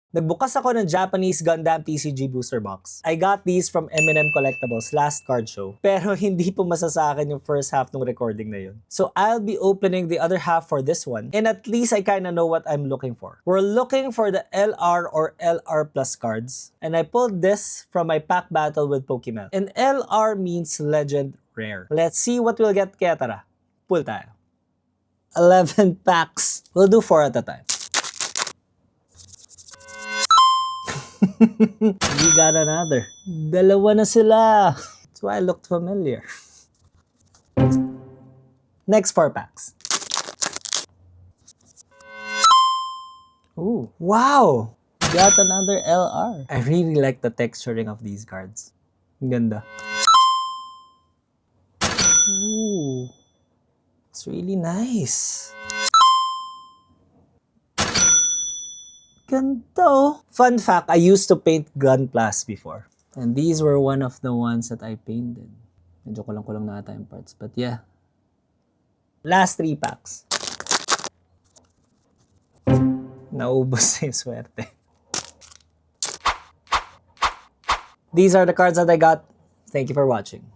Nagbukas ako ng Japanese Gundam TCG booster box. I got these from M&M Collectibles last card show. Pero hindi po sa akin yung first half ng recording na yun. So I'll be opening the other half for this one. And at least I kinda know what I'm looking for. We're looking for the LR or LR plus cards. And I pulled this from my pack battle with Pokemon. And LR means Legend Rare. Let's see what we'll get, kaya tara. Pull tayo. 11 packs. We'll do 4 at a time. We got another. Dalawa na sila. That's why I looked familiar. Next 4 packs. Ooh, wow! Got another LR. I really like the texturing of these cards. Ganda. Ooh, it's really nice. Ganda oh. Fun fact, I used to paint Gunplas before. And these were one of the ones that I painted. Medyo kulang-kulang na ata yung parts. But yeah. Last 3 packs. Naubos na yung swerte. These are the cards that I got. Thank you for watching.